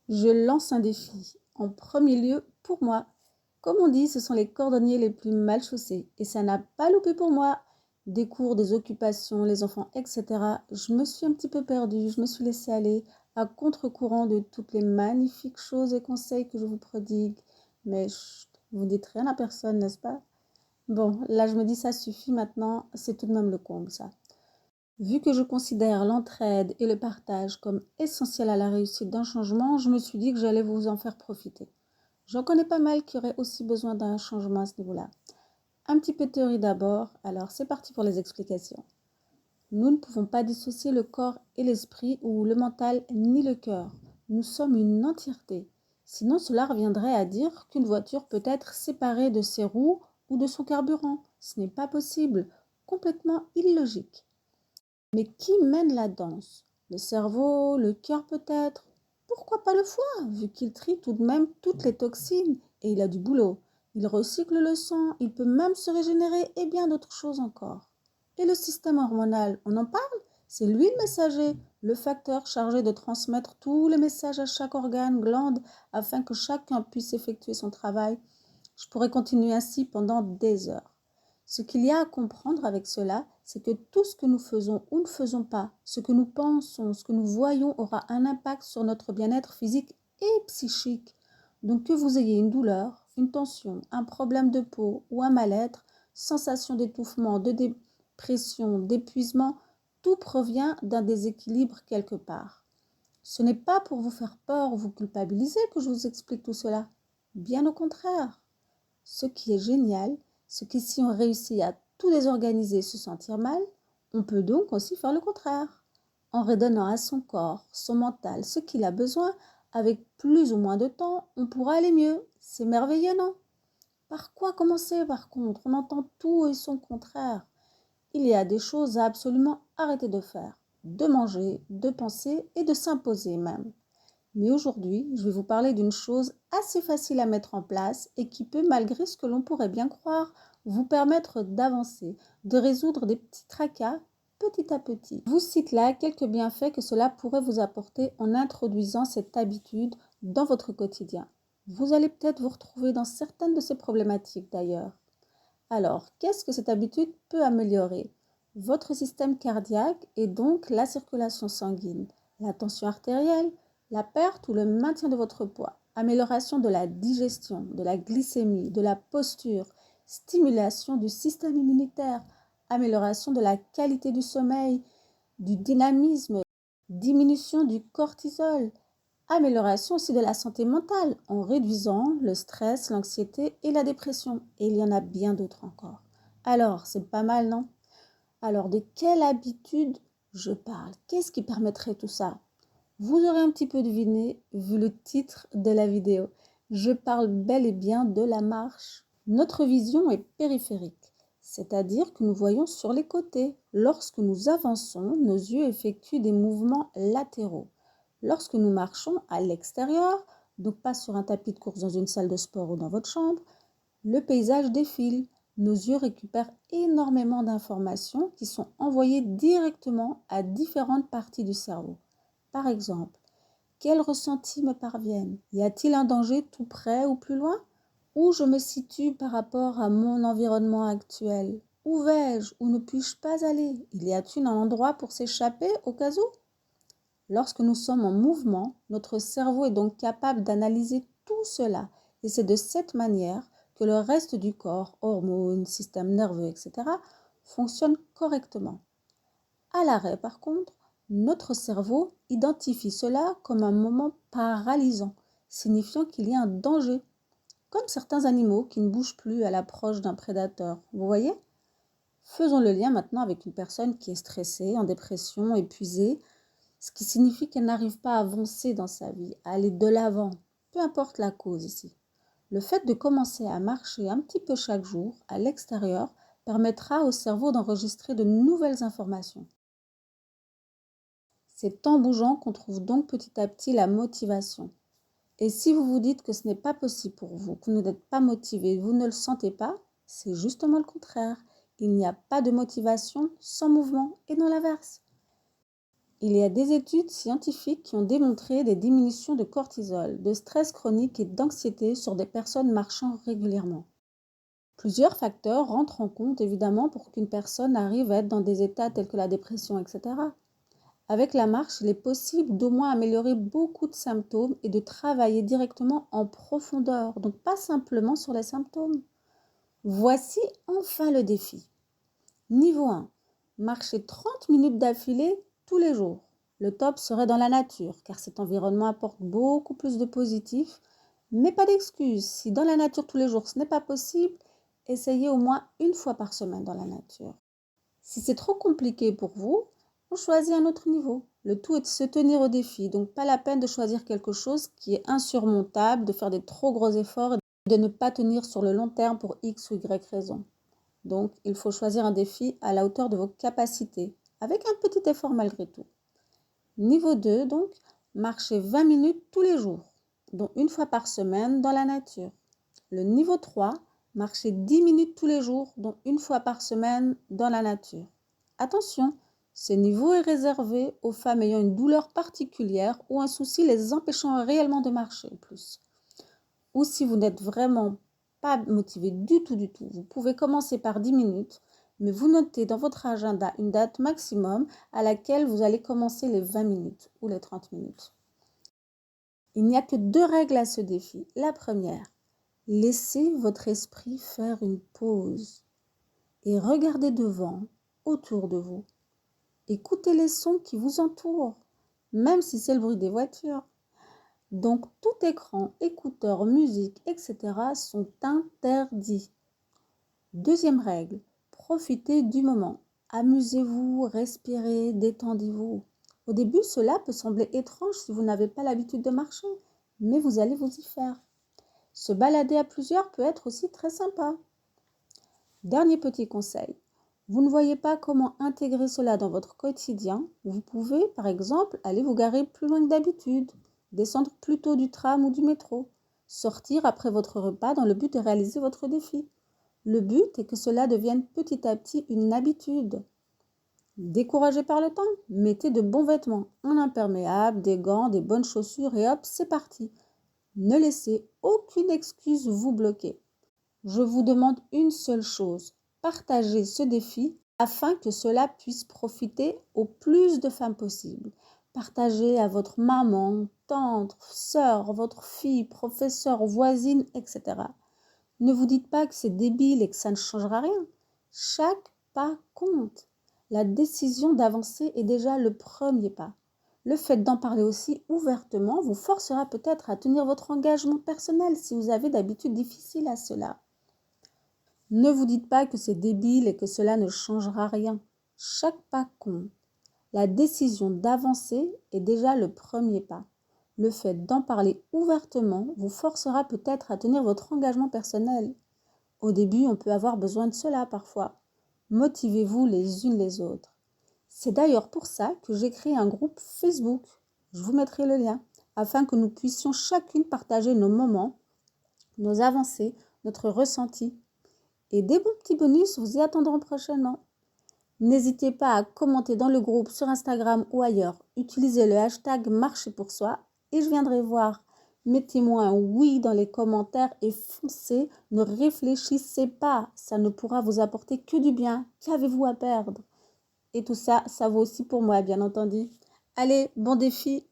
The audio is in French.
Je lance un défi, en premier lieu pour moi. Comme on dit, ce sont les cordonniers les plus mal chaussés et ça n'a pas loupé pour moi. Des cours, des occupations, les enfants, etc. Je me suis un petit peu perdue, je me suis laissée aller à contre-courant de toutes les magnifiques choses et conseils que je vous prodigue. Mais chut, vous dites rien à personne, n'est-ce pas? Bon, là je me dis ça suffit maintenant, c'est tout de même le comble ça. Vu que je considère l'entraide et le partage comme essentiels à la réussite d'un changement, je me suis dit que j'allais vous en faire profiter. J'en connais pas mal qui auraient aussi besoin d'un changement à ce niveau-là. Un petit peu de théorie d'abord, alors c'est parti pour les explications. Nous ne pouvons pas dissocier le corps et l'esprit ou le mental ni le cœur. Nous sommes une entièreté. Sinon cela reviendrait à dire qu'une voiture peut être séparée de ses roues ou de son carburant. Ce n'est pas possible, complètement illogique. Mais qui mène la danse? Le cerveau, le cœur peut-être? Pourquoi pas le foie, vu qu'il trie tout de même toutes les toxines et il a du boulot. Il recycle le sang, il peut même se régénérer et bien d'autres choses encore. Et le système hormonal, on en parle? C'est lui le messager, le facteur chargé de transmettre tous les messages à chaque organe, glande, afin que chacun puisse effectuer son travail. Je pourrais continuer ainsi pendant des heures. Ce qu'il y a à comprendre avec cela, c'est que tout ce que nous faisons ou ne faisons pas, ce que nous pensons, ce que nous voyons aura un impact sur notre bien-être physique et psychique. Donc que vous ayez une douleur, une tension, un problème de peau ou un mal-être, sensation d'étouffement, de dépression, d'épuisement, tout provient d'un déséquilibre quelque part. Ce n'est pas pour vous faire peur ou vous culpabiliser que je vous explique tout cela. Bien au contraire. Ce qui est génial, c'est que si on réussit à tout désorganiser et se sentir mal, on peut donc aussi faire le contraire. En redonnant à son corps, son mental, ce qu'il a besoin, avec plus ou moins de temps, on pourra aller mieux. C'est merveilleux, non? Par quoi commencer par contre? On entend tout et son contraire. Il y a des choses à absolument arrêter de faire, de manger, de penser et de s'imposer même. Mais aujourd'hui, je vais vous parler d'une chose assez facile à mettre en place et qui peut, malgré ce que l'on pourrait bien croire, vous permettre d'avancer, de résoudre des petits tracas petit à petit. Je vous cite là quelques bienfaits que cela pourrait vous apporter en introduisant cette habitude dans votre quotidien. Vous allez peut-être vous retrouver dans certaines de ces problématiques d'ailleurs. Alors, qu'est-ce que cette habitude peut améliorer? Votre système cardiaque et donc la circulation sanguine, la tension artérielle, la perte ou le maintien de votre poids, amélioration de la digestion, de la glycémie, de la posture, stimulation du système immunitaire, amélioration de la qualité du sommeil, du dynamisme, diminution du cortisol, amélioration aussi de la santé mentale en réduisant le stress, l'anxiété et la dépression. Et il y en a bien d'autres encore. Alors, c'est pas mal, non? Alors, de quelle habitude je parle? Qu'est-ce qui permettrait tout ça? Vous aurez un petit peu deviné vu le titre de la vidéo. Je parle bel et bien de la marche. Notre vision est périphérique, c'est-à-dire que nous voyons sur les côtés. Lorsque nous avançons, nos yeux effectuent des mouvements latéraux. Lorsque nous marchons à l'extérieur, donc pas sur un tapis de course dans une salle de sport ou dans votre chambre, le paysage défile. Nos yeux récupèrent énormément d'informations qui sont envoyées directement à différentes parties du cerveau. Par exemple, quels ressentis me parviennent? Y a-t-il un danger tout près ou plus loin? Où je me situe par rapport à mon environnement actuel? Où vais-je? Où ne puis-je pas aller? Y a-t-il un endroit pour s'échapper au cas où? Lorsque nous sommes en mouvement, notre cerveau est donc capable d'analyser tout cela et c'est de cette manière que le reste du corps, hormones, système nerveux, etc., fonctionne correctement. À l'arrêt, par contre, notre cerveau identifie cela comme un moment paralysant, signifiant qu'il y a un danger, comme certains animaux qui ne bougent plus à l'approche d'un prédateur. Vous voyez? Faisons le lien maintenant avec une personne qui est stressée, en dépression, épuisée, ce qui signifie qu'elle n'arrive pas à avancer dans sa vie, à aller de l'avant, peu importe la cause ici. Le fait de commencer à marcher un petit peu chaque jour à l'extérieur permettra au cerveau d'enregistrer de nouvelles informations. C'est en bougeant qu'on trouve donc petit à petit la motivation. Et si vous vous dites que ce n'est pas possible pour vous, que vous n'êtes pas motivé, vous ne le sentez pas, c'est justement le contraire. Il n'y a pas de motivation sans mouvement et non l'inverse. Il y a des études scientifiques qui ont démontré des diminutions de cortisol, de stress chronique et d'anxiété sur des personnes marchant régulièrement. Plusieurs facteurs rentrent en compte évidemment pour qu'une personne arrive à être dans des états tels que la dépression, etc. Avec la marche, il est possible d'au moins améliorer beaucoup de symptômes et de travailler directement en profondeur, donc pas simplement sur les symptômes. Voici enfin le défi. Niveau 1. Marcher 30 minutes d'affilée tous les jours. Le top serait dans la nature, car cet environnement apporte beaucoup plus de positifs, mais pas d'excuse. Si dans la nature tous les jours ce n'est pas possible, essayez au moins une fois par semaine dans la nature. Si c'est trop compliqué pour vous, on choisit un autre niveau. Le tout est de se tenir au défi, donc pas la peine de choisir quelque chose qui est insurmontable, de faire des trop gros efforts et de ne pas tenir sur le long terme pour X ou Y raison. Donc, il faut choisir un défi à la hauteur de vos capacités, avec un petit effort malgré tout. Niveau 2, donc, marchez 20 minutes tous les jours, dont une fois par semaine dans la nature. Le niveau 3, marchez 10 minutes tous les jours, dont une fois par semaine dans la nature. Attention, ce niveau est réservé aux femmes ayant une douleur particulière ou un souci les empêchant réellement de marcher plus. Ou si vous n'êtes vraiment pas motivé du tout, vous pouvez commencer par 10 minutes, mais vous notez dans votre agenda une date maximum à laquelle vous allez commencer les 20 minutes ou les 30 minutes. Il n'y a que 2 règles à ce défi. La première, laissez votre esprit faire une pause et regardez devant, autour de vous. Écoutez les sons qui vous entourent, même si c'est le bruit des voitures. Donc, tout écran, écouteurs, musique, etc. sont interdits. Deuxième règle, profitez du moment. Amusez-vous, respirez, détendez-vous. Au début, cela peut sembler étrange si vous n'avez pas l'habitude de marcher, mais vous allez vous y faire. Se balader à plusieurs peut être aussi très sympa. Dernier petit conseil, vous ne voyez pas comment intégrer cela dans votre quotidien. Vous pouvez, par exemple, aller vous garer plus loin que d'habitude, descendre plus tôt du tram ou du métro, sortir après votre repas dans le but de réaliser votre défi. Le but est que cela devienne petit à petit une habitude. Découragé par le temps, mettez de bons vêtements, un imperméable, des gants, des bonnes chaussures et hop, c'est parti. Ne laissez aucune excuse vous bloquer. Je vous demande une seule chose, partagez ce défi afin que cela puisse profiter au plus de femmes possible. Partagez à votre maman, tante, sœur, votre fille, professeur, voisine, etc. Ne vous dites pas que c'est débile et que ça ne changera rien. Chaque pas compte. La décision d'avancer est déjà le premier pas. Le fait d'en parler aussi ouvertement vous forcera peut-être à tenir votre engagement personnel si vous avez d'habitude difficile à cela. Ne vous dites pas que c'est débile et que cela ne changera rien. Chaque pas compte. La décision d'avancer est déjà le premier pas. Le fait d'en parler ouvertement vous forcera peut-être à tenir votre engagement personnel. Au début, on peut avoir besoin de cela parfois. Motivez-vous les unes les autres. C'est d'ailleurs pour ça que j'ai créé un groupe Facebook. Je vous mettrai le lien, afin que nous puissions chacune partager nos moments, nos avancées, notre ressenti. Et des bons petits bonus vous y attendront prochainement. N'hésitez pas à commenter dans le groupe sur Instagram ou ailleurs. Utilisez le hashtag Marcher pour soi et je viendrai voir. Mettez-moi un oui dans les commentaires et foncez, ne réfléchissez pas, ça ne pourra vous apporter que du bien. Qu'avez-vous à perdre? Et tout ça, ça vaut aussi pour moi, bien entendu. Allez, bon défi!